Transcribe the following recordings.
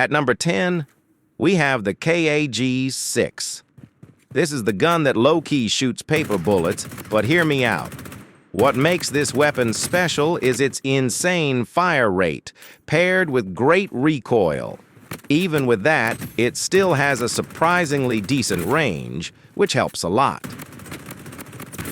At number 10, we have the KAG-6. This is the gun that low-key shoots paper bullets, but hear me out. What makes this weapon special is its insane fire rate, paired with great recoil. Even with that, it still has a surprisingly decent range, which helps a lot.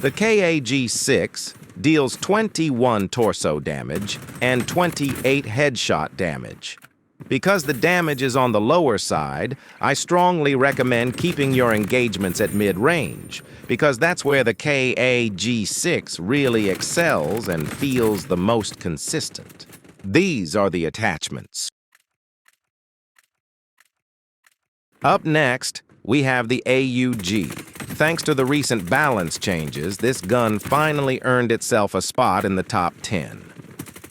The KAG-6 deals 21 torso damage and 28 headshot damage. Because the damage is on the lower side, I strongly recommend keeping your engagements at mid-range, because that's where the KAG-6 really excels and feels the most consistent. These are the attachments. Up next, we have the AUG. Thanks to the recent balance changes, this gun finally earned itself a spot in the top 10.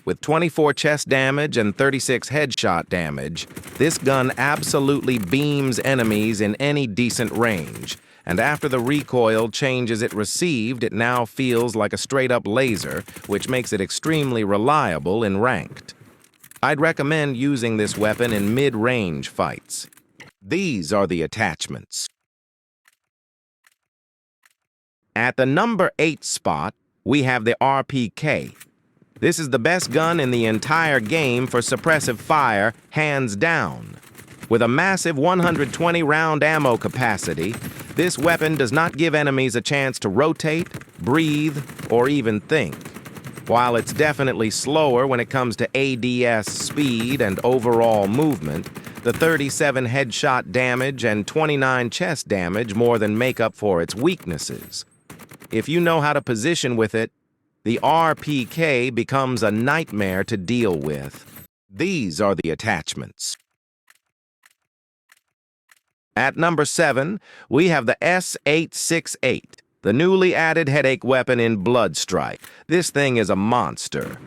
With 24 chest damage and 36 headshot damage, this gun absolutely beams enemies in any decent range, and after the recoil changes it received, it now feels like a straight-up laser, which makes it extremely reliable in ranked. I'd recommend using this weapon in mid-range fights. These are the attachments. At the number 8 spot, we have the RPK. This is the best gun in the entire game for suppressive fire, hands down. With a massive 120-round ammo capacity, this weapon does not give enemies a chance to rotate, breathe, or even think. While it's definitely slower when it comes to ADS speed and overall movement, the 37 headshot damage and 29 chest damage more than make up for its weaknesses. If you know how to position with it, the RPK becomes a nightmare to deal with. These are the attachments. At number 7, we have the S868, the newly added headache weapon in Bloodstrike. This thing is a monster.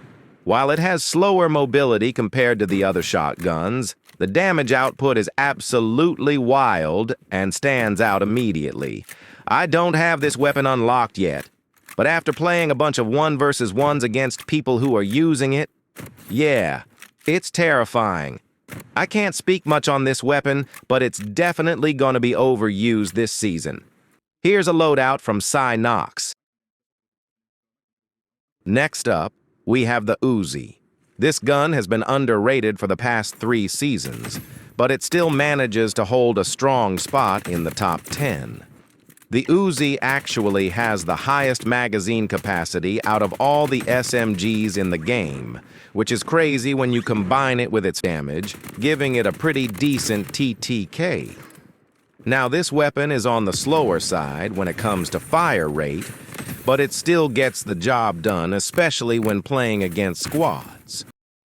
While it has slower mobility compared to the other shotguns, the damage output is absolutely wild and stands out immediately. I don't have this weapon unlocked yet, but after playing a bunch of 1 versus 1s against people who are using it, yeah, it's terrifying. I can't speak much on this weapon, but it's definitely going to be overused this season. Here's a loadout from Knox. Next up, we have the Uzi. This gun has been underrated for the past 3 seasons, but it still manages to hold a strong spot in the top 10. The Uzi actually has the highest magazine capacity out of all the SMGs in the game, which is crazy when you combine it with its damage, giving it a pretty decent TTK. Now, this weapon is on the slower side when it comes to fire rate, but it still gets the job done, especially when playing against squads.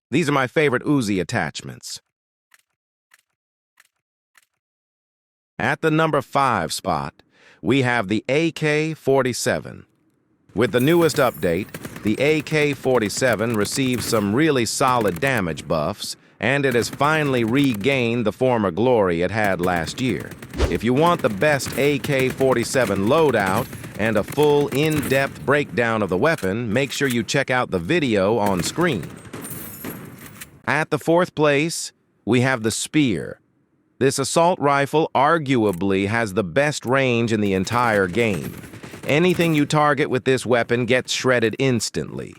These are my favorite Uzi attachments. At the number 5 spot, we have the AK-47. With the newest update, the AK-47 received some really solid damage buffs, and it has finally regained the former glory it had last year. If you want the best AK-47 loadout and a full in-depth breakdown of the weapon, make sure you check out the video on screen. At the 4th place, we have the Spear. This assault rifle arguably has the best range in the entire game. Anything you target with this weapon gets shredded instantly.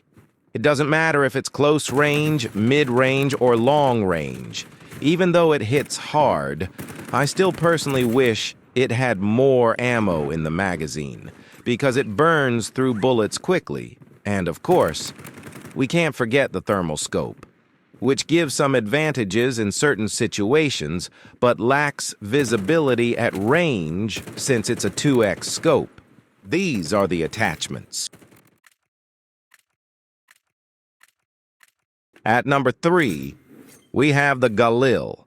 It doesn't matter if it's close range, mid-range, or long range. Even though it hits hard, I still personally wish it had more ammo in the magazine, because it burns through bullets quickly. And of course, we can't forget the thermal scope, which gives some advantages in certain situations, but lacks visibility at range since it's a 2x scope. These are the attachments. At number 3, we have the Galil,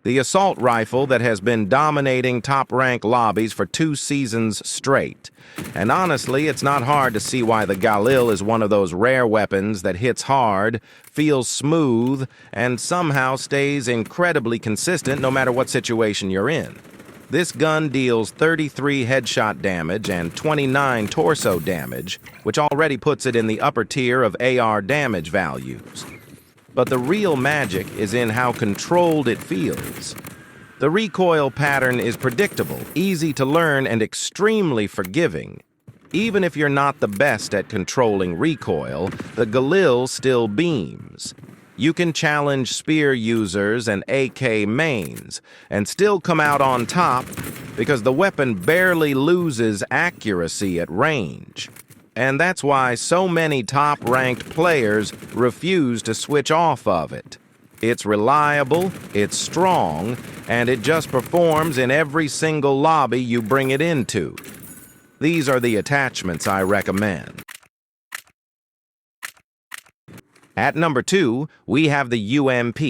the assault rifle that has been dominating top-rank lobbies for 2 seasons straight. And honestly, it's not hard to see why the Galil is one of those rare weapons that hits hard, feels smooth, and somehow stays incredibly consistent no matter what situation you're in. This gun deals 33 headshot damage and 29 torso damage, which already puts it in the upper tier of AR damage values. but the real magic is in how controlled it feels. The recoil pattern is predictable, easy to learn, and extremely forgiving. Even if you're not the best at controlling recoil, the Galil still beams. You can challenge spear users and AK mains, and still come out on top because the weapon barely loses accuracy at range. And that's why so many top-ranked players refuse to switch off of it. It's reliable, it's strong, and it just performs in every single lobby you bring it into. These are the attachments I recommend. At number 2, we have the UMP.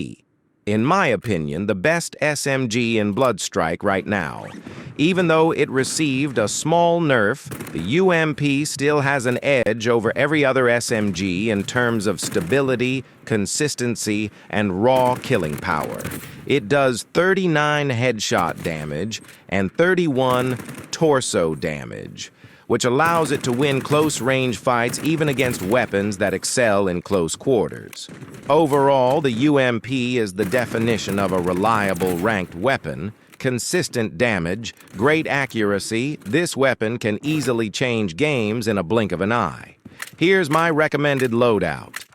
In my opinion, the best SMG in Bloodstrike right now. Even though it received a small nerf, the UMP still has an edge over every other SMG in terms of stability, consistency, and raw killing power. It does 39 headshot damage and 31 torso damage, which allows it to win close-range fights even against weapons that excel in close quarters. Overall, the UMP is the definition of a reliable ranked weapon. Consistent damage, great accuracy, this weapon can easily change games in a blink of an eye. Here's my recommended loadout.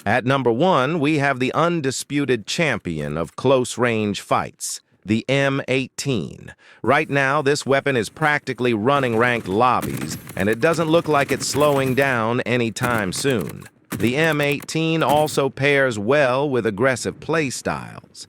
At number 1, we have the undisputed champion of close-range fights, the M18. Right now, this weapon is practically running ranked lobbies, and it doesn't look like it's slowing down anytime soon. The M18 also pairs well with aggressive playstyles.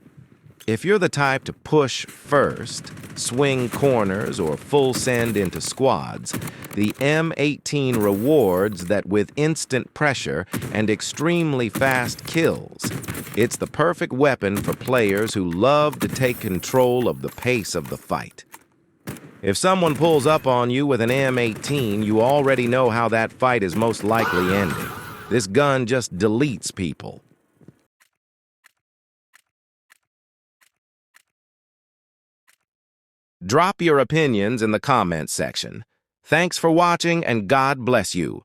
If you're the type to push first, swing corners, or full send into squads, the M18 rewards that with instant pressure and extremely fast kills. It's the perfect weapon for players who love to take control of the pace of the fight. If someone pulls up on you with an M18, you already know how that fight is most likely ending. This gun just deletes people. Drop your opinions in the comments section. Thanks for watching, and God bless you.